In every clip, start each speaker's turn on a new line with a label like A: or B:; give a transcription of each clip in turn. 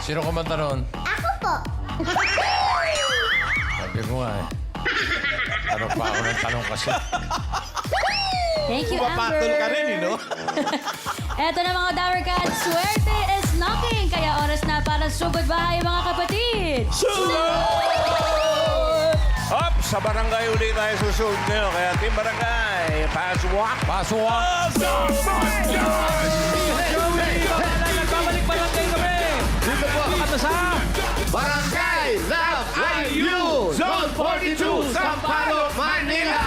A: Sino kumanta nun?
B: Ako po.
A: Sabi ko nga eh. Tanong pa ako ng tanong kasi.
C: Thank you,
D: Pumapatol
C: Amber.
D: ka rin, no?
C: Eto na mga Dower Cats, swerte is knocking. Kaya oras na para sugod bahay mga kapatid.
E: Up! Sa barangay uli tayo susunod ngayon. Kaya Team Barangay, paswak!
A: Paswak!
D: Nagbabalik barangay kami! Dito po ako sa
F: Barangay Love IU Zone 42 Sampaloc, Manila.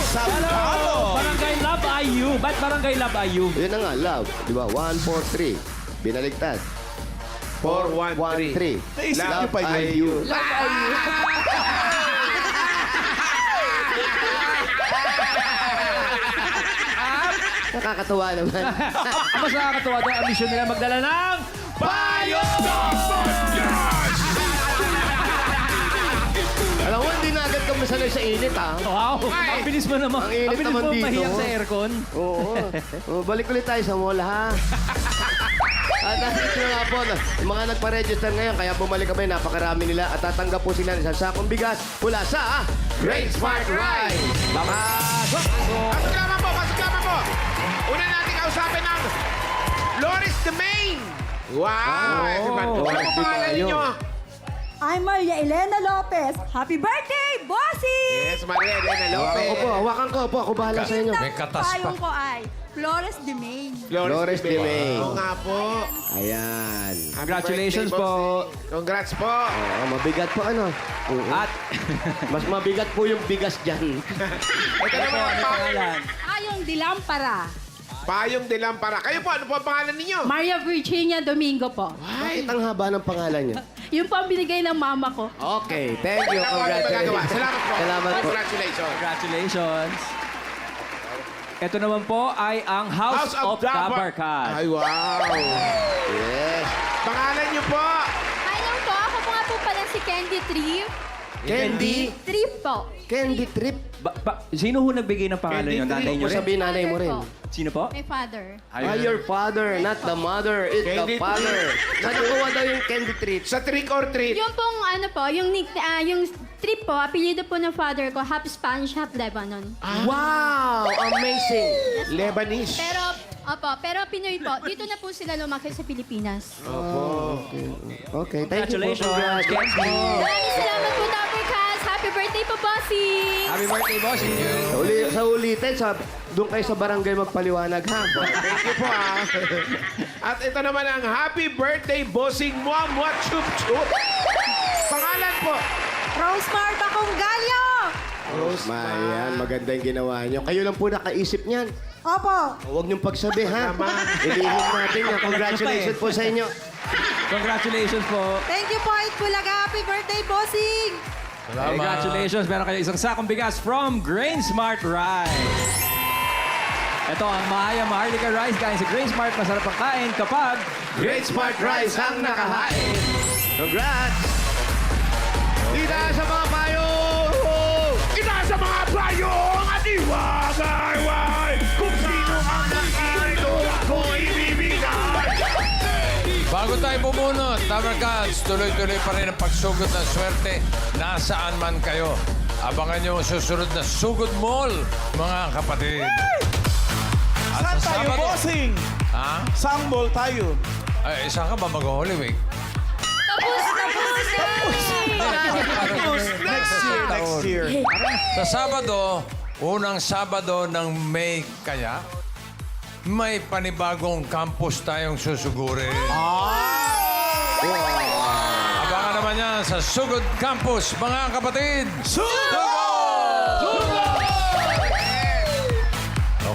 D: Hello! Barangay Love IU. Ba't Barangay Love IU?
F: Yun na nga, love. Di ba? 1, 4, 3. Binaligtad.
E: 4,
F: 1, 3.
E: Naisip niyo
F: Love
E: pa yun?
F: IU. Nakakatuwa naman.
D: Ang mas nakakatawa doon, ang mission nila magdala ng payo!
F: Alam mo, hindi na agad kami sanay sa init, ha?
D: Wow! Ang bilis mo naman.
F: Ang init
D: Ang bilis
F: naman
D: mo
F: dito.
D: mahiyang sa aircon.
F: Oo. Balik ulit tayo sa mall, ha? At nandito na nga po, yung mga nagpa-register ngayon, kaya bumalik kami, napakarami nila at tatanggap po sila ng isang sakong bigas mula sa Great Smart Ride.
E: Pasok lamang po! Pasok lamang po! Una natin kausapin ng Loris the Main! Wow! Ano po pangalan ninyo?
G: I'm Maria Elena Lopez. Happy birthday, bossy!
E: Yes, Maria Elena
F: Hawakan ko po, ako bahala sa inyo.
A: May katas pa.
G: Payong ko ay Flores de Maine.
F: Flores de Maine.
E: Oo nga po.
F: Ayan.
E: Happy
D: Congratulations
E: birthday,
D: po.
E: Bossy. Congrats po.
F: Oo, mabigat po ano. Oo.
D: At,
F: Mas mabigat po yung bigas dyan.
E: Ito naman ang
D: pangalan?
G: Ayong Dilampara.
E: Payong de Lampara. Kayo po, ano po ang pangalan ninyo?
G: Maria Virginia Domingo po.
F: Bakit ang haba ng pangalan niyo?
G: Yun po ang binigay ng mama ko.
F: Okay, thank you.
E: Wala po ano magagawa.
F: Congratulations.
E: Salamat po.
F: Salamat po.
E: Congratulations.
D: congratulations. Ito naman po ay ang House of Dabar Cats.
E: Ay, wow.
F: Yes.
E: Pangalan niyo po?
B: Hello po. Ako po nga po pala si Candy Trip.
F: Candy.
B: Trip po.
F: Candy Trip.
D: Sino ho nagbigay ng pangalan
E: Candy
D: yun? Nanay
F: Huwag
D: niyo
F: mo
D: rin?
F: sabihin nanay mo rin.
D: Sino po?
B: My father.
F: Your father, not the mother. It's
E: Candy
F: the father. Saan nakuha daw yung Candy Trip?
E: Sa trick or treat?
B: Yung pong ano po, yung Trip po, apelyido po ng father ko, half Spanish, half Lebanon.
F: Wow! Amazing!
E: Lebanese.
B: Pero Pinoy po. Dito na po sila lumaki sa Pilipinas.
F: Okay, thank you po.
D: Congratulations.
F: Congrats.
B: Maraming salamat po, Dapper Cats. Happy birthday po, bossy!
D: Happy birthday, boss.
F: Sa ulitin, doon kayo sa barangay magpaliwanag, ha?
E: Thank you po, At ito naman ang happy birthday, bossing Mua Mua Chup Chup. Pangalan po?
G: Rosemar Baconggalio!
F: Mayan, maganda yung ginawa nyo. Kayo lang po nakaisip niyan.
G: Opo.
F: Huwag niyong pagsabi, ha? Ilihim natin yan. Congratulations po sa inyo.
D: Congratulations po.
G: Thank you po, Itbulaga. Happy birthday, bossing!
A: Salamat.
D: Congratulations. Meron kayo isang sakong bigas from Grain Smart Rice. Ito ang Mahaya Maharlika Rice galing sa Grain Smart. Masarap ang kain kapag
F: Great Smart Rice ang nakahain. Congrats! Itaas sa mga payo!
E: Itaas sa mga payo ang atiwagay! Kung sino ang nakito ako ibibigay!
A: Bago tayo bumunot, Dabar Cats, tuloy-tuloy pa rin ang pagsugod ng swerte nasaan man kayo. Abangan niyo ang susunod na Sugod Mall, mga kapatid. At
D: Saan
A: sa
D: tayo,
A: Sabado-
D: bossing?
A: Ha?
D: Saan mall tayo?
A: Ay, isa ka ba mag-Holy Week?
B: Tapos na!
D: Next year.
A: Sa Sabado, unang Sabado ng May kaya, may panibagong campus tayong susugurin. Abangan naman yan sa Sugod Campus, mga kapatid!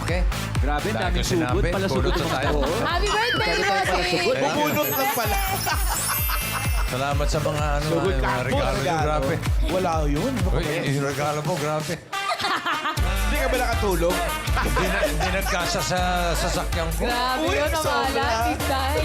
A: Okay?
D: Grabe,
A: Dahil
D: daming
A: ko sinabi,
D: sugod. Pala sugod
A: pulot na tayo.
B: Happy birthday, bossing!
D: Bubunot lang pala.
A: Salamat sa mga ano,
E: Sugod
A: yung mga
E: Campus.
A: regalo nyo. Grabe.
D: Wala yun.
A: Uy, yung regalo mo, grabe.
D: Hindi
H: ka ba nakatulog?
A: Hindi nagkasa sa sasakyan ko.
C: Grabe yun, ang
H: sobra.
C: alat. Tay.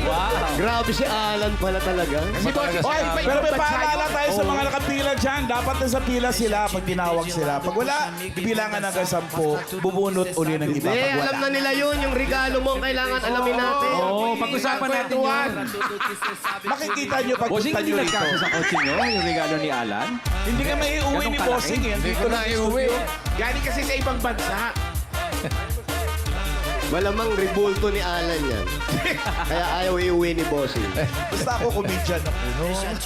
F: Grabe si Alan pala talaga.
E: Si Boss,
H: Oy, pero may paalala tayo sa mga nakapila dyan. Dapat nasa pila sila pag tinawag sila. Pag wala, bilangan hanggang 10, bubunot uli ng iba
F: Eh,
H: pag wala.
F: alam na nila yun. Yung regalo mo ang kailangan alamin natin.
D: Oo, pag-usapan natin yun.
H: Makikita nyo pag
D: Bossing,
H: punta
D: hindi
H: nyo rito.
D: nagkasa sa kotse nyo, yung regalo ni Alan.
H: Hindi ka may iuwi
D: Ganun
H: ni
D: kalaki?
H: Bossing eh.
A: Hindi ko na iuwi.
E: galing kasi sa ibang bansa.
F: Malamang ribulto ni Alan yan. Kaya ayaw iuwi ni Bossing.
H: Basta ako comedian ako.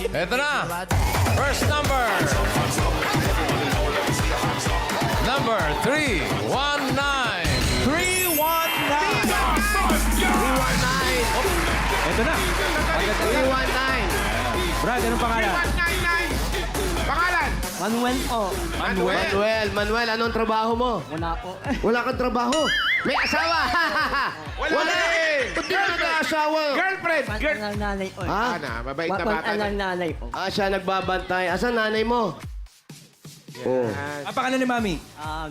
A: Eto na. First number. Number 319.
H: 319.
D: Ito na.
F: 319.
D: Brad, anong pangalan?
E: 199. Pangalan?
G: Manuel po.
F: Manuel, anong trabaho mo?
G: Wala po.
F: Wala kang trabaho. May asawa.
E: Wala eh.
F: Ba't di ka nag-aasawa?
E: Girlfriend.
G: Ang nanay po.
F: Ha?
E: Ana, mabait na bata.
G: Ang nanay po.
F: Siya nagbabantay. Asan nanay mo? Oh.
D: Ang pangalan ni Mami?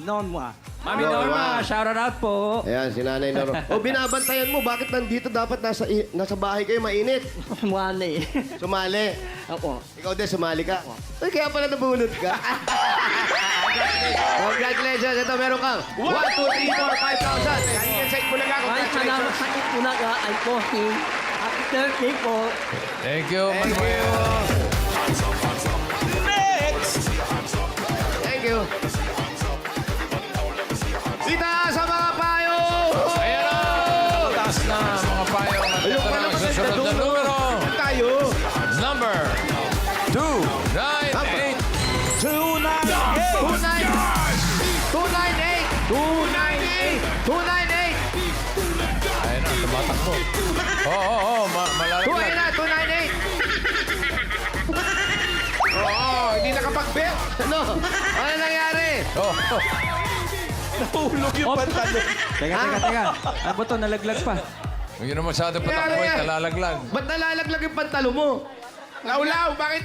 G: Norma.
D: Mami
F: Norma.
D: Norma, shout out po.
F: Ayan, si Nanay Noro. O, binabantayan mo. Bakit nandito? Dapat nasa bahay kayo mainit.
G: Wala eh.
F: Sumali.
G: Ako.
F: Ikaw din, sumali ka. Ay, kaya pala nabunod ka. Congratulations. Ito, meron kang 1, 2, 3, 4, 5,000.
E: Galing yan sa Itbulaga.
G: Ay, salamat sa Itbulaga. Ay po. Happy birthday po.
A: Thank you, Manuel.
F: Thank you. Sita sa mga payo!
A: Ayan na. Taas na mga payong. At
F: Ayun
A: ito
F: pala
A: na ang
F: pala
A: susunod
F: sa
A: na
F: dulo.
A: numero.
E: Tayo.
A: Number 298.
F: 298!
A: Ayan na, tumatakbo. Oo, malalaglag.
F: 298!
E: Oo, hindi nakapag-bet.
F: Ano? Ano nangyari?
A: Oh,
H: Nahulog yung pantalon.
D: Teka. Ano ba ito? Nalaglag pa.
A: Hindi na masyado patakbo,
F: Nangyari yan.
A: nalalaglag.
F: Ba't nalalaglag yung pantalo mo?
E: Laulaw, bakit?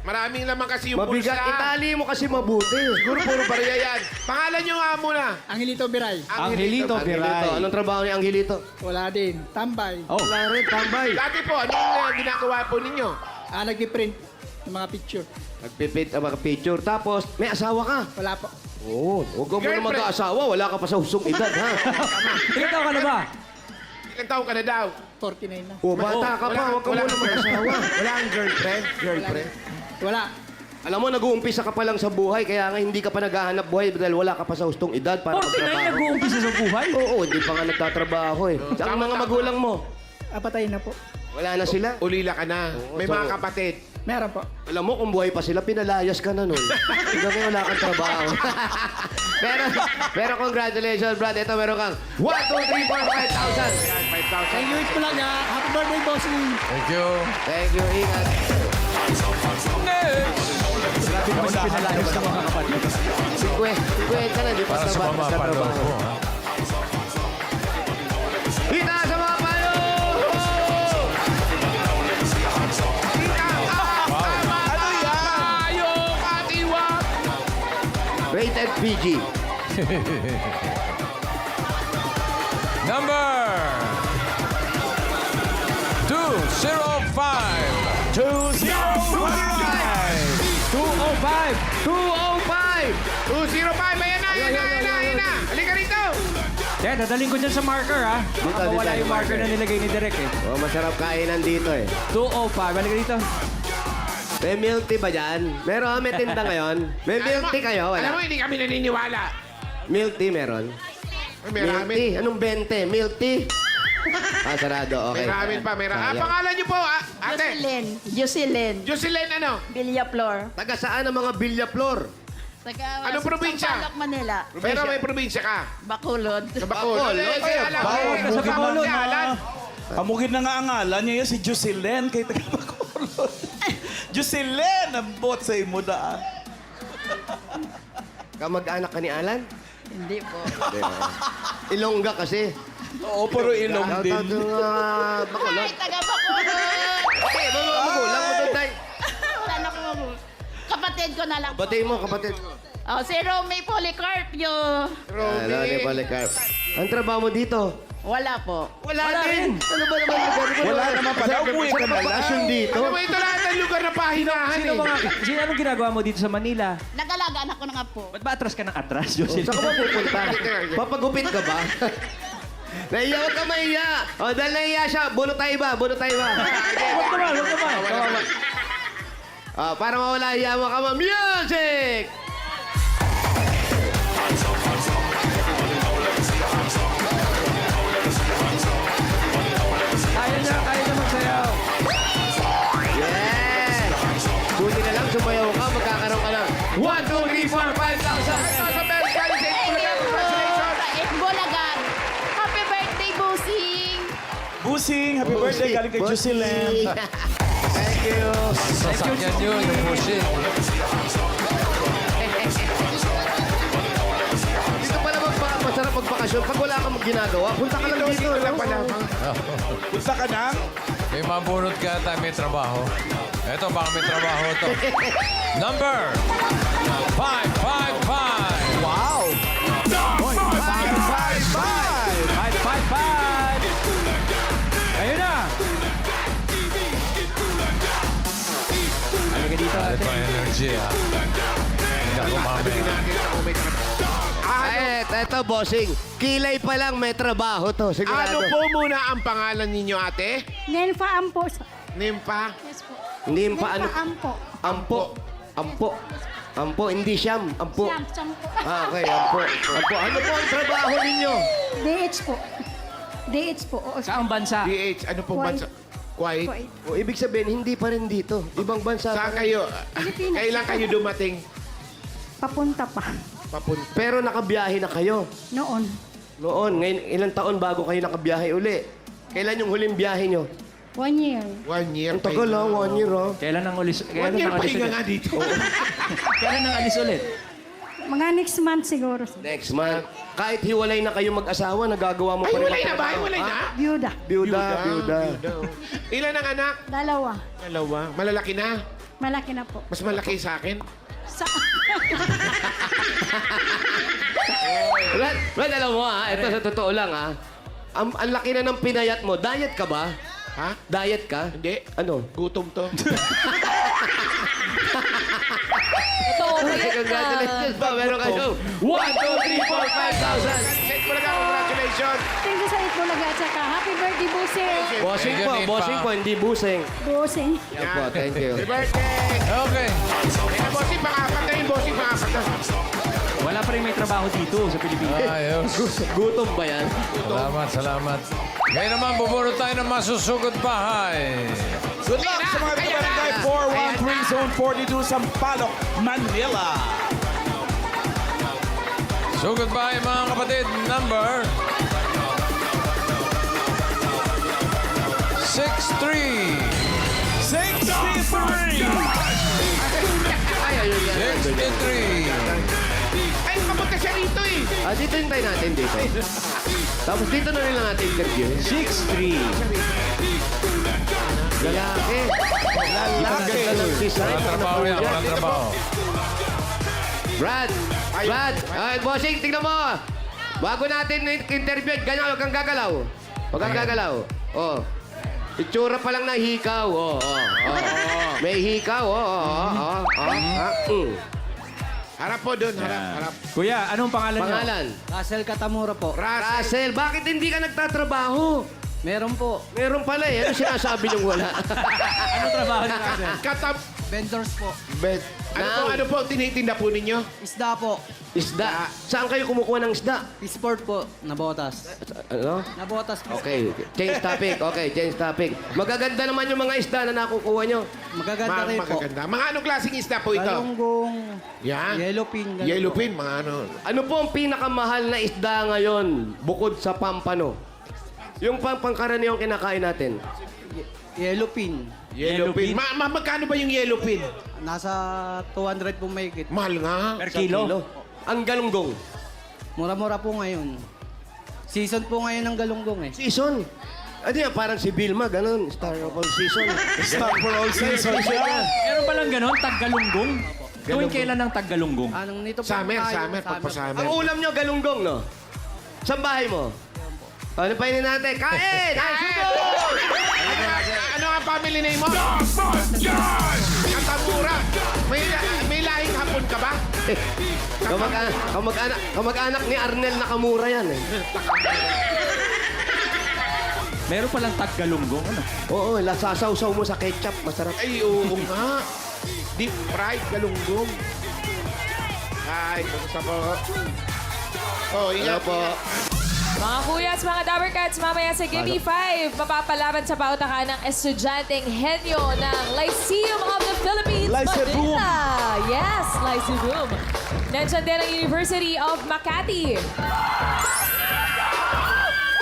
E: Maraming laman kasi yung
F: Mabigat.
E: pulsa.
F: Itali mo kasi mabuti.
E: Siguro puro bariya yan. Pangalan nyo nga muna.
G: Angelito Biray.
D: Angelito Biray.
F: Anong trabaho ni Angelito?
G: Wala din. Tambay.
D: Oh,
F: Wala rin, tambay.
E: Dati po, ano yung ginagawa po ninyo?
G: Nag-print ng mga picture.
F: Nagpipit ang mga picture. Tapos, may asawa ka.
G: Wala po.
F: Oo. Huwag ka muna
E: Girlfriend.
F: mag-aasawa. Wala ka pa sa husong edad, ha?
D: ilan taon ka na ba?
E: Ilang taon ka na daw?
G: 49 na.
F: O, bata ka pa. Huwag ka muna mag-asawa.
E: Wala kang girlfriend? Girlfriend?
G: Wala.
F: Alam mo, nag-uumpisa ka pa lang sa buhay. Kaya nga hindi ka pa naghahanap buhay dahil wala ka pa sa hustong edad para
D: 49
F: magtrabaho.
D: nag-uumpisa sa buhay?
F: Oo, hindi pa nga nagtatrabaho eh. Ang mga magulang mo,
G: Patay na po.
F: wala na sila.
E: Ulila ka na. May
F: so-
E: mga kapatid.
G: Meron po.
F: Alam mo, kung buhay pa sila, pinalayas ka na nun. Hanggang ngayon wala kang trabaho. pero congratulations, Brad. Ito, meron kang 1, 2, 3, 4, 5,000.
G: Thank you, Itbulaga. Happy birthday, bossing.
A: Thank you.
F: Thank you, ingat.
D: Grabe naman si pinalayos ng mga kapatid.
F: 50 na, di pa
A: Para sa
F: trabaho.
A: mama,
F: Sa
A: palo
F: trabaho.
A: ko. ha?
F: Kita sa mga payo!
H: Ano yan?
E: Tayo, katiwag!
F: Rated PG.
A: Number 205.
D: 205!
F: 205!
E: 205, ayan na, ayan na, ayan na, ayan na. Halika rito.
D: Teka, dadaling ko dyan sa marker, ha? Baka
F: Dito,
D: wala
F: dito,
D: yung marker
F: marker.
D: na nilagay ni Direk, eh.
F: Oh, masarap kainan dito eh.
D: 205. Balik dito.
F: May milk tea ba dyan? Meron, may tinda ngayon. May milk tea kayo?
E: Alam mo,
F: Wala.
E: hindi kami naniniwala.
F: Milk tea meron?
E: May
F: Milk
E: ramen.
F: tea? Anong 20? Milk tea? Sarado. Okay.
E: May ramen pa, may ramen.
F: Sayang.
E: Pangalan niyo po, ate.
G: Jocelyn.
E: Jocelyn, ano?
G: Villa Flor.
F: Taga saan ang mga Villa Flor?
E: Anong probinsya?
G: Manila.
E: Pero may probinsya ka.
G: Bacolod.
E: Sa Bacolod. Eh, kaya alam ko.
H: Bawal,
E: Sa
H: bukid
E: Bacolod.
H: na.
E: Alan.
H: Pamugid na nga ang ngalan niya yan, si Jocelyn, kay taga-Bacolod. Jocelyn, ang bot sa imo daan.
F: Kamag-anak ka ni Alan?
G: Hindi po.
F: Ilongga kasi.
H: Oo, pero ilong din.
F: Bacolod.
I: Taga Bacolod!
F: Okay, mga magulang mo doon tayo.
I: Wala na ko. Kapatid ko na lang.
F: Batay mo, kapatid.
I: Oh, si Romy Policarpio.
F: Ano, ni Policarp. Ang trabaho mo dito?
I: Wala po.
F: Wala din. Ano ba naman lugar mo?
H: Wala naman pala. Umuwi ka na lang.
F: Bakasyon dito.
E: Ano ba ito lahat ng lugar na pahinahan
D: Anong ginagawa mo dito sa Manila?
I: Nagalagaan ako ng apo.
D: Ba't ba atras ka ng atras, Jocelyn?
F: Saan ka ba pupunta? Papagupit ka ba? Naiya, huwag ka maiya. O, dahil naiya siya, buno tayo ba? Buno tayo ba?
D: Huwag naman.
F: Para mawala hiya mo ka mo. Music!
D: Kaya niya magsayaw.
F: Yes! Buti na lang, sumayaw ka, magkakaroon ka ng 1, 2, 3, 4, 5,000!
E: Sa Belgian, sa Itbulaga, congratulations!
I: Bulagan. Happy birthday, Busing!
H: Busing, happy birthday. Galing kay Jocelyn.
F: Thank you!
A: Sasakyan yun, yung pushing.
F: Dito pala masarap magbakasyon. Pag wala kang ginagawa, punta ka lang dito.
E: Wala pa lang.
H: Punta ka na.
A: May mabunot ka tayo, may trabaho. Eto, baka may trabaho ito. Number 555.
H: Wow! 555!
D: 555! Ayun na! Halika dito.
A: Ano pa energy, ha? Hindi ako mamaya.
F: Eto, bossing. Kilay pa lang may trabaho to.
E: Ano
F: Sigurado.
E: po muna ang pangalan ninyo, ate?
G: Nelfa Ampo.
E: Nimpa?
G: Yes po.
F: Hindi pa ano.
G: Nelfa Ampo.
F: Ampo. Ampo. Ampo, hindi siyam. Ampo.
G: Siyam po.
F: Okay, ampo. Ampo. Ano po ang trabaho ninyo?
G: DH po. DH po. Oo.
D: Saang bansa?
E: DH, ano pong
G: Kuwait.
E: bansa? Kuwait?
G: Kuwait.
F: O, ibig sabihin, hindi pa rin dito. Ibang bansa
E: Saan
F: pa rin.
E: kayo?
G: Pilipinas.
E: Kailan kayo dumating?
G: Papunta pa.
E: Papunta.
F: Pero nakabiyahe na kayo.
G: Noon.
F: Noon, ngayon, ilang taon bago kayo nakabiyahe uli? Kailan yung huling biyahe nyo?
G: 1 year.
E: 1 year.
F: Ang tagal ha, 1 year ha.
D: Kailan ang ulis?
E: 1 year pahinga nga dito.
D: Kailan ang alis ulit?
G: Mga next month siguro.
F: Next month. Kahit hiwalay na kayo mag-asawa, nagagawa mo
E: Ay,
F: pa rin.
E: walay
F: ang
E: na ba? Ay,
F: trabaho,
E: walay
F: ha?
E: na?
G: Byuda.
F: Byuda, byuda.
E: Ilan ang anak?
G: 2.
E: Dalawa. Malalaki na?
G: Malaki na po.
E: Mas malaki sa akin?
G: Sa...
F: Brad, alam mo ha, ito sa totoo lang ha. Ang laki na ng pinayat mo. Diet ka ba?
E: Ha?
F: Diet ka?
E: Hindi.
F: Ano?
E: Gutom to.
C: Totoo ba
F: Okay,
C: yan?
F: congratulations pa. Meron kayo. 1, 2, 3, 4, 5,000.
E: Set mo lang ako. Congratulations.
G: Thank you sa Itbulaga at saka happy birthday, Busing.
F: Bossing
A: Thank you,
F: po,
A: Nipa.
F: bossing po, hindi busing.
G: Busing.
F: Yan po, thank you.
E: Happy birthday.
A: Okay.
E: Kaya bossing, pang-apat na yun. Bossing, pang-apat na.
D: Wala pa rin may trabaho dito sa Pilipinas.
A: Ayos.
F: Gutom ba yan?
A: Salamat, salamat. Ngayon naman, bubunot tayo ng masusugod bahay.
H: Good luck sa mga barangay 413 Zone 42 Sampaloc, Manila.
A: Sugod bahay, mga kapatid. Number 63.
H: 63!
F: Ay, ayun yan.
A: 63.
E: Ay, kapunta siya rito eh.
F: Dito yung tayo natin dito. Tapos dito na rin lang natin interview.
D: 6'3".
F: Lalaki. Ang ganda ng design.
A: Walang trabaho yan, walang trabaho.
F: Brad! Ay, bossing, tingnan mo. Bago natin interview, ganyan, huwag kang gagalaw. Huwag kang gagalaw. Oh. Itsura pa lang na hikaw. Oh. May hikaw.
E: Harap po doon, harap.
D: Kuya, anong pangalan niyo?
F: Pangalan?
J: Russell Katamura po.
F: Russell, bakit hindi ka nagtatrabaho?
J: Meron po.
F: Meron pala eh. Ano sinasabi niyong wala?
D: Anong trabaho niyo, Russell?
E: Katab...
J: Vendors po.
E: Ano po tinitinda po ninyo?
J: Isda po.
F: Isda. Saan kayo kumukuha ng isda?
J: Sport po. Nabotas.
F: Ano?
J: Nabotas po.
F: Okay, change topic. Okay, change topic. Magaganda naman yung mga isda na nakukuha nyo.
J: Magaganda rin po.
E: Magaganda. Mga anong klaseng isda po ito?
J: Galunggong.
E: Yan.
J: Yellowfin. ganun
E: Yellowfin, mga ano.
F: Ano po ang pinakamahal na isda ngayon bukod sa pampano? Yung pangkaraniwang kinakain natin.
J: po. Yellowfin.
E: Yellowfin. Magkano ba yung yellowfin?
J: Nasa 200 po mahigit.
E: Mahal nga.
D: Per kilo?
F: Ang galunggong.
J: Mura-mura po ngayon. Season po ngayon ng galunggong eh.
F: Season. Ano yan? Parang si Vilma, ganun. Star of all season.
H: Start for all season siya.
D: Meron palang ganon, taggalunggong. Tuwing kailan ang taggalunggong?
J: Anong nito po?
E: Summer,
J: Mayo,
E: summer, pagpa-summer.
F: Ang ulam nyo, galunggong, no? Saan bahay mo? Ano pa yun natin? Kain!
E: Ano ang family name mo? Katamura. May lahing hapon ka ba?
F: Kamag-anak ni Arnel Nakamura yan, eh.
D: Meron palang taggalunggong, ano?
F: Oo, sasaw-saw mo sa ketchup. Masarap.
E: Ay, oo nga. Deep fried galunggong. Ay, kumusta po? Oh, ingat po.
K: Mga kuyas, mga Dabber Cats, mamaya sa Gimme 5, mapapalaban sa pautakan ng estudyanteng henyo ng Lyceum of the Philippines,
H: Lyceum.
K: Manila. Yes, Lyceum. Nandiyan din ang University of Makati.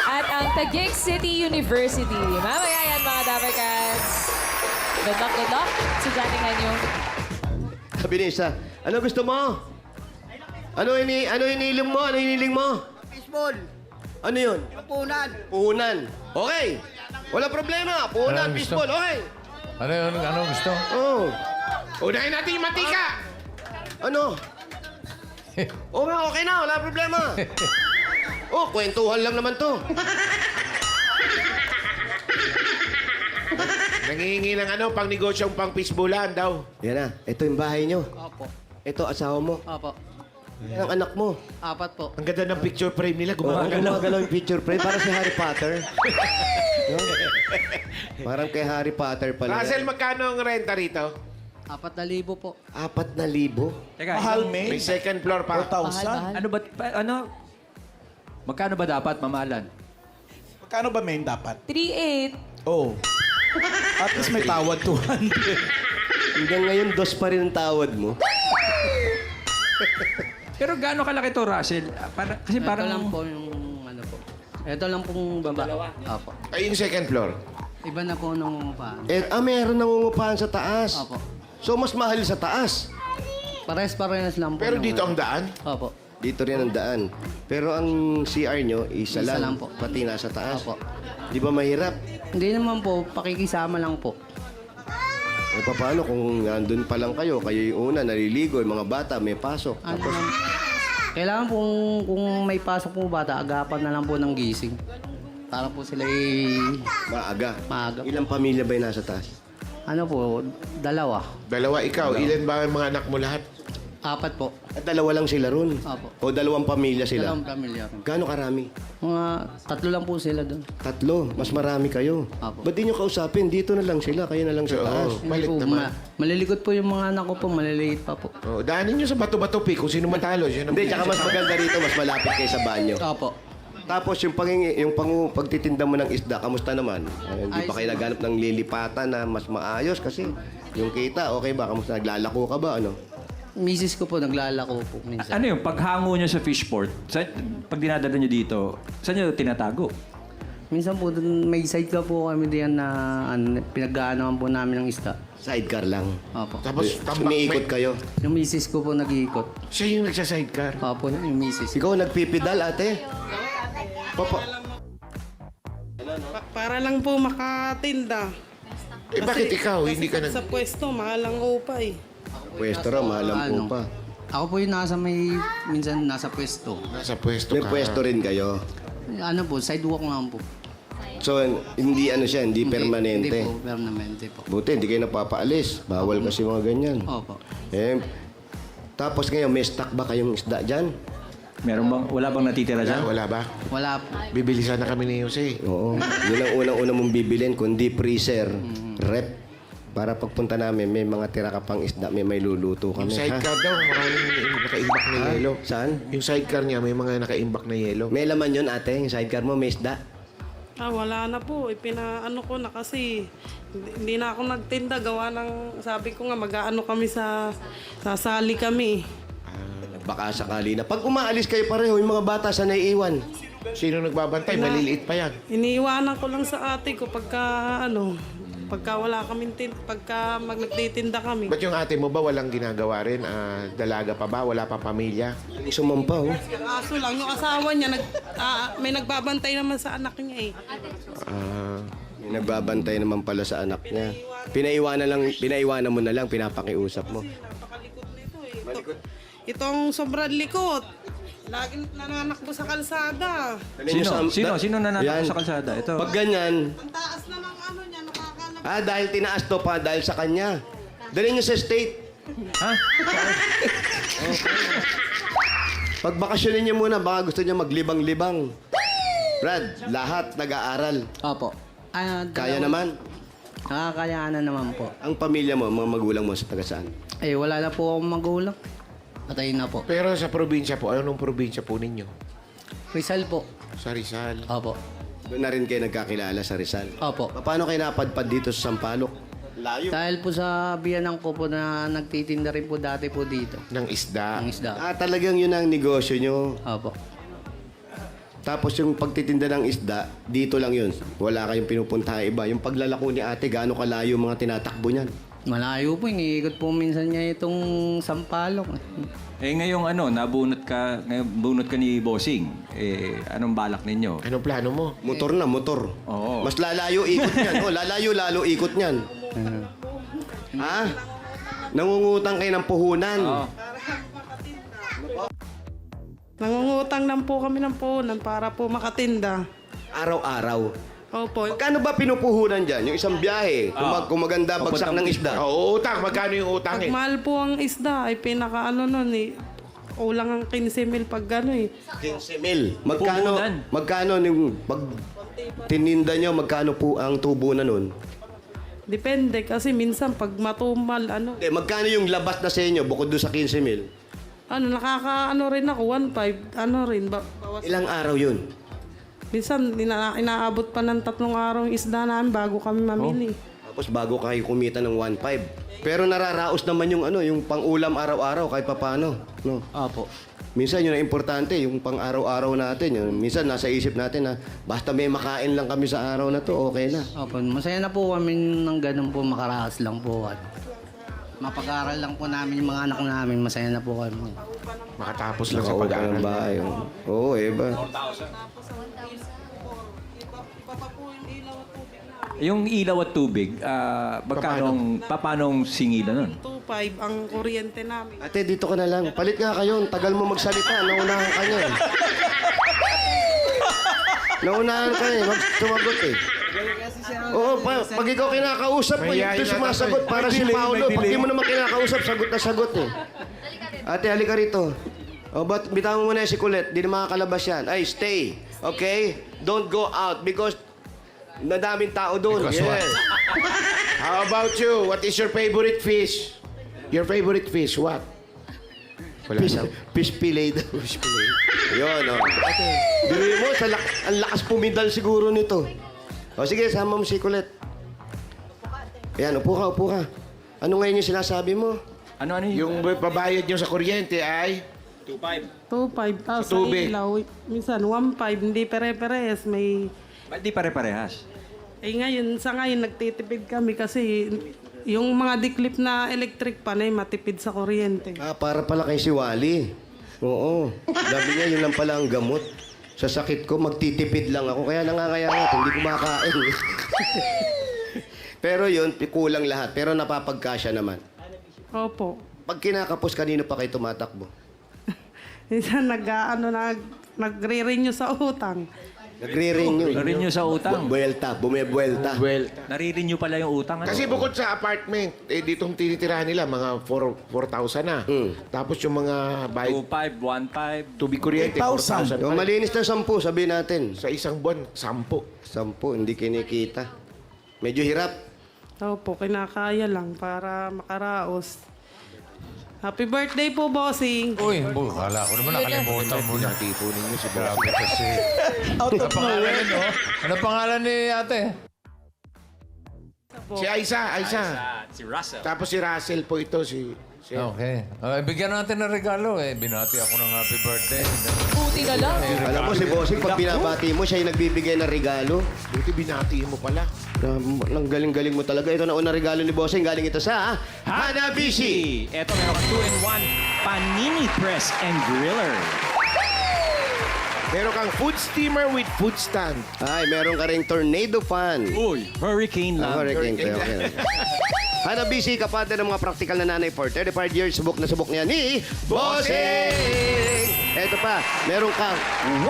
K: At ang Taguig City University. Mamaya yan, mga Dabber Cats. Good luck, estudyanteng henyo.
F: Sabi ni isa, ano gusto mo? Ano iniling mo? Ano iniling mo?
J: Baseball.
F: Ano yun?
J: Punan.
F: Puhunan. Okay. Wala problema. Puhunan,
A: Anong gusto?
F: baseball. Okay.
A: Ano gusto?
F: Oh.
E: Unahin natin yung mantika.
F: Ano? Oo nga, okay na. Wala problema. Oh, kwentuhan lang naman to.
E: Nangihingi ng pang negosyong pang pisbulan daw.
F: Yan na. Ito yung bahay nyo.
J: Opo.
F: Ito, asawa mo.
J: Opo.
F: Yan ang anak mo.
J: 4 po.
E: Ang ganda ng picture frame nila.
F: Oo, gumagalaw yung picture frame. Para si Harry Potter. Yun. Parang kay Harry Potter pala.
E: Russell, magkano ang renta rito?
J: 4,000 po.
F: 4,000.
D: Teka,
H: Mahal,
E: May
H: May.
E: second floor pa.
H: 4,000.
D: ano ba, magkano ba dapat mamahalan?
H: Magkano ba main dapat?
K: 3-8.
H: Oh. At least may tawad 200.
F: Hanggang ngayon, dos pa rin ang tawad mo.
D: Pero gaano kalaki to, Russell? Kasi
J: Ito
D: parang...
J: lang po yung ano po. Ito lang pong baba. Opo.
E: Ay, yung second floor.
J: Iba na po nung upahan.
F: Meron nangungupahan sa taas.
J: Opo.
F: So, mas mahal sa taas.
J: Pares lang po.
E: Pero
J: nung-
E: dito ang daan.
J: Opo.
F: Dito rin ang daan. Pero ang CR nyo, isa
J: Isa
F: lang.
J: lang po.
F: Pati nasa taas.
J: Opo.
F: Di ba mahirap?
J: Hindi naman po, pakikisama lang po.
F: E paano kung nandun pa lang kayo, kayo yung una, naliligo, yung mga bata, may pasok.
J: Ano
F: Tapos,
J: lang, kailangan kung may pasok po bata, agapan na lang po ng gising. Para po sila
F: maaga.
J: maaga.
F: Ilang pamilya ba yung nasa taas?
J: Ano po, 2.
E: Dalawa ikaw. Ilan ba ang mga anak mo lahat?
J: 4 po.
F: At 2 lang sila ron.
J: Opo.
F: O 2 pamilya sila.
J: 2 pamilya.
F: Gaano karami?
J: Mga 3 lang po sila doon.
F: 3. Mas marami kayo.
J: Apo.
F: Ba't di nyo kausapin? Dito na lang sila. Kayo na lang sa taas.
E: Oo, balik
J: po,
E: naman.
J: malilikot po yung mga anak ko po, maliliit pa po.
E: Oh, daanin nyo sa bato-bato, Pi. Kung sino matalo, siya
F: Hindi, tsaka mas maganda rito, mas malapit kayo sa banyo.
J: Opo.
F: Tapos yung pagtitinda mo ng isda, kamusta naman? Hindi pa kayo naghanap ng lilipatan na mas maayos kasi yung kita, okay ba? Kamusta, naglalako ka ba? Ano?
J: Misis ko po, naglalako po minsan.
D: Ano yung paghango nyo sa fishport? Pag dinadala nyo dito, saan nyo tinatago?
J: Minsan po, dun, may sidecar po kami diyan na pinag-aanoan po namin ng isda.
F: Sidecar lang.
J: Opo.
E: Tapos,
F: Umiikot kayo.
J: Yung misis ko po nag-iikot.
E: Siya yung nagsa-sidecar.
J: Opo, yung misis.
F: Ikaw nagpipidal, ate? Papa.
L: Para lang po makatinda.
E: Eh, bakit ikaw? Hindi ka
L: Sa pwesto, mahal ang upa eh.
F: Pwesto raw, mahalang po pa.
J: Ako po yung minsan nasa pwesto.
E: Nasa pwesto
F: May
E: ka.
F: pwesto rin kayo.
J: Ano po, sidewalk lang po.
F: So, hindi ano siya, hindi permanente.
J: Hindi po, permanente po.
F: Buti, hindi kayo napapaalis. Bawal kasi mga ganyan.
J: Opo.
F: Tapos ngayon, may stock ba kayong isda dyan?
D: Wala bang natitira dyan?
E: Wala ba?
J: Wala po.
E: Bibili sana kami ni Jose.
F: Oo. Yun ang unang-una mong bibilin, kundi freezer, rep. Para pagpunta namin, may mga tira ka pang isda, may luluto
E: Yung
F: kami.
E: sidecar daw, maraming nakaimbak na yelo.
F: Saan?
E: Yung sidecar niya, may mga nakaimbak na yelo.
F: May laman yun, ate. Yung sidecar mo, may isda.
L: Wala na po. Ipinaano ko na kasi hindi na ako nagtinda. Gawa ng, sabi ko nga, mag-aano kami sasali kami.
F: Baka sakali na. Pag umaalis kayo pareho, yung mga bata sa naiiwan.
E: Sino nagbabantay? Maliliit pa yan.
L: Iniiwanan ko lang sa ate ko pagka wala kaming pagka nagtitinda kami.
E: Ba't yung ate mo ba walang ginagawa rin? Dalaga pa ba? Wala pa pamilya?
F: Sumampa, oh.
L: Aso lang, yung asawa niya, may nagbabantay naman sa anak niya eh.
F: May nagbabantay naman pala sa anak niya. Pinaiwanan mo na lang, pinapakiusap mo.
L: Napakalikot nito. Itong sobrang likot. Laging nananakbo sa kalsada.
D: Sino nananakbo
F: Yan.
D: sa kalsada? Ito.
F: Pag ganyan,
L: Ang taas na ng ano niya, nakakalap.
F: dahil tinaas to pa, dahil sa kanya. Dali niyo sa state.
D: Ha?
F: Pag bakasyonin niyo muna, baka gusto niya maglibang-libang. Brad, lahat nag-aaral.
J: Opo.
F: Kaya naman.
J: Nakakayaanan naman po.
F: Ang pamilya mo, mga magulang mo sa taga saan?
J: Eh, wala na po akong magulang. Patay na po.
E: Pero sa probinsya po, anong probinsya po ninyo?
J: Rizal po.
E: Sa Rizal.
J: Opo.
F: Doon na rin kayo nagkakilala sa Rizal.
J: Opo.
F: Paano kayo napadpad dito sa Sampaloc? Layo.
J: Dahil po sa biyanang ko po na nagtitinda rin po dati po dito.
E: Ng isda.
J: Ang isda.
F: Talagang yun ang negosyo nyo.
J: Opo.
F: Tapos yung pagtitinda ng isda, dito lang yun. Wala kayong pinupunta iba. Yung paglalako ni ate, gaano kalayo mga tinatakbo niyan?
J: Malayo po, iniikot po minsan niya itong Sampaloc.
D: Ngayong bunot ka ni Bossing. Anong balak ninyo?
E: Anong plano mo?
F: Motor na, motor.
D: Oo.
F: Mas lalayo ikot niyan. Lalo ikot niyan. Ha? Nangungutang kayo ng puhunan.
D: Oo.
L: Nangungutang lang po kami ng puhunan para po makatinda.
F: Araw-araw.
L: Opo.
F: Magkano ba pinupuhunan dyan? Yung isang biyahe. Kung maganda, bagsak ng isda.
E: Oo, utang. Magkano yung utang
L: Pag mahal po ang isda, ay pinaka-ano nun eh. Kulang ang 15,000 pag gano'n eh.
F: 15,000.
D: Puhunan.
F: Magkano yung pag tininda nyo, magkano po ang tubo na nun?
L: Depende kasi minsan pag matumal, ano.
F: Magkano yung labas na sa inyo bukod doon sa 15,000?
L: Nakaka-ano rin ako, 1.5, ano rin. Bawas.
F: Ilang araw yun?
L: Minsan, inaabot pa ng 3 araw yung isda namin bago kami mamili.
F: Tapos bago kayo kumita ng 1.5. Pero nararaos naman yung yung pang-ulam araw-araw kahit papaano. No?
J: Opo.
F: Minsan yun ang importante, yung pang-araw-araw natin. Yung, minsan nasa isip natin na basta may makain lang kami sa araw na to, okay na.
J: Opo, masaya na po kami ng ganun po, makaraos lang po. Mapag-aral lang po namin yung mga anak namin, masaya na po kami.
E: Makatapos lang sa
F: Nakaupa
E: pag-aaral.
F: ng bahay. Oo, ba?
D: Yung ilaw at tubig, paanong singilan nun?
L: 2.5 ang kuryente namin.
F: Ate, dito ka na lang. Palit nga kayo. Tagal mo magsalita. Naunahan ka niya. Naunahan ka niya. Sumagot eh. Oo, pag ikaw kinakausap mo, yung ito sumasagot para si Paolo. Pag di mo naman kinakausap, sagot na sagot eh. Ate, halika rito. O, bitawan mo muna si Colette. Di na makakalabas yan. Ay, stay. Okay? Don't go out because nadaming tao doon.
E: Because what? How about you? What is your favorite fish? Your favorite fish, what? Wala daw.
F: Fish fillet daw. Fish fillet. Yun, o. Dili mo, ang lakas pumidal siguro nito. O sige, sama mo si Colette. Ayan, upo ka. Ano ngayon yung sinasabi mo?
D: Ano yun?
E: Yung pabayad nyo sa kuryente ay
L: 2.5, tapos sa
E: tubig.
L: ilaw, minsan 1.5, hindi pare-pares, may...
D: Ba't di pare-parehas?
L: ngayon, nagtitipid kami kasi yung mga diklip na electric pan ay matipid sa kuryente.
F: Para pala kay si Wally. Oo. Sabi niya, yun lang pala ang gamot. Sa sakit ko, magtitipid lang ako. Kaya nangangayayat, hindi kumakain. Pero yun, kulang lahat. Pero napapagkasya naman.
L: Opo.
F: Pag kinakapos, kanino pa kayo tumatakbo?
L: Minsan nagre-renew sa utang.
F: Nagre-renew.
D: Nare-renew sa utang.
F: Bumibuelta.
D: Nare-renew pala yung utang.
E: Kasi bukod sa apartment, ditong tinitirahan nila, mga 4,000 na. Tapos yung mga bayad
D: 2.5, 1.5.
E: tubig kuryente, 4,000.
F: Yung malinis na 10, sabihin natin.
E: Sa isang buwan, 10.
F: 10, hindi kinikita. Medyo hirap.
L: Opo, kinakaya lang para makaraos. Happy birthday po, bossing!
A: Uy, kala ko naman nakalimutan mo na.
E: Tipo ninyo si
A: Grabe kasi. Ano pangalan no? Ano pangalan ni ate?
E: Si Aiza.
D: Si Russell.
E: Tapos si Russell po ito,
A: Okay. Bigyan natin ng regalo eh. Binati ako ng happy birthday.
K: Buti na lang.
F: Alam mo si Bossing, pag binabati mo, siya yung nagbibigay ng regalo.
E: Buti binatiin mo pala.
F: Ang galing-galing mo talaga. Ito na unang regalo ni Bossing. Galing ito sa Hanabishi.
D: Ito, meron kang 2-in-1 Panini Press and Griller.
E: Meron kang food steamer with food stand.
F: Ay, meron ka ring tornado fan.
D: Uy, Hurricane lang.
F: Hurricane. Okay. Hanabishi, kapatid ng mga praktikal na nanay for 35 years. Subok na subok niya ni Bossing! Eto pa, meron kang 1, 2,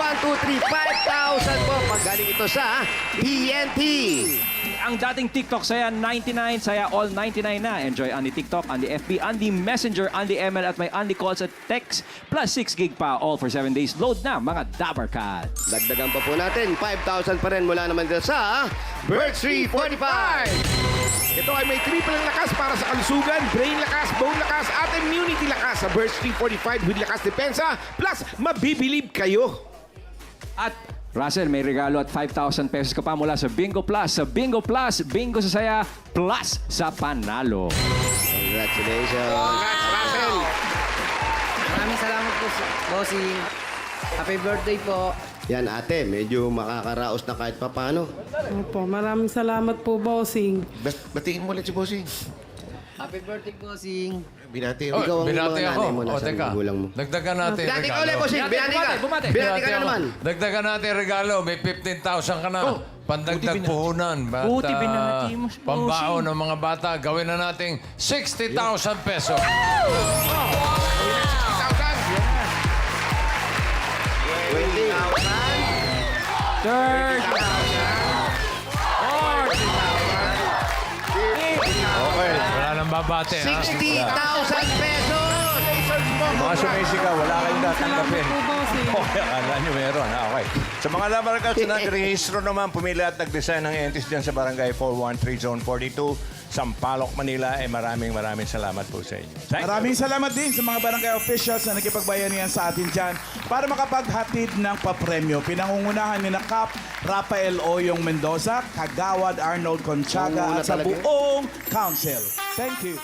F: 3, 5,000 po pag galing ito sa TNT.
D: Ang dating TikTok, saya 99, saya all 99 na. Enjoy Andy TikTok, Andy FB, Andy Messenger, Andy ML at may Andy calls at text plus 6 gig pa. All for 7 days. Load na mga Dabber Cat.
F: Dagdagan pa po natin, 5,000 pa rin mula naman dito sa Bird 345.
E: Ito ay may triple lakas para sa kalusugan, brain lakas, bone lakas, at immunity lakas sa Burst 345 with lakas depensa, plus mabibilib kayo.
D: At Russell, may regalo at 5,000 pesos ka pa mula sa Bingo Plus. Sa Bingo Plus, bingo sa saya, plus sa panalo.
F: Congratulations.
E: Congrats, Russell.
J: Maraming salamat po, bossing. Happy birthday po.
F: Yan ate, medyo makakaraos na kahit papano.
L: Opo, maraming salamat po, bossing.
E: Batiin mo ulit si Bossing.
J: Happy birthday, bossing.
E: Binati.
F: Ikaw ang
A: Binati
F: mga
A: ako.
F: nanay mo,
A: O,
F: nasa
A: teka.
F: magulang mo.
A: Dagdagan natin
F: Binati ka
A: regalo.
F: ulit, Bossing. Binati ka.
D: Bumati.
F: Binati ka na naman.
A: Dagdagan natin regalo. May 15,000 ka na. Pandagdag puhunan. At,
D: Buti binati mo, bossing.
A: pambaon ng mga bata. Gawin na nating 60,000 pesos.
F: 20,000.
A: Wala nang babate. ha?
F: 60,000 pesos!
M: Mga sumisigaw, wala kayong tatanggapin.
L: Po, bossing.
M: Okay, akala nyo meron. Okay. Sa mga labarkats na nagrehistro naman, pumili at nag-design ng entis dyan sa Barangay 413 Zone 42, Sampaloc, Manila, maraming salamat po sa inyo.
H: Maraming salamat din sa mga barangay officials na nakipagbayanihan sa atin dyan para makapaghatid ng papremyo. Pinangungunahan ni na Cap Rafael Oyong Mendoza, Kagawad Arnold Conchaga at sa buong council. Thank you.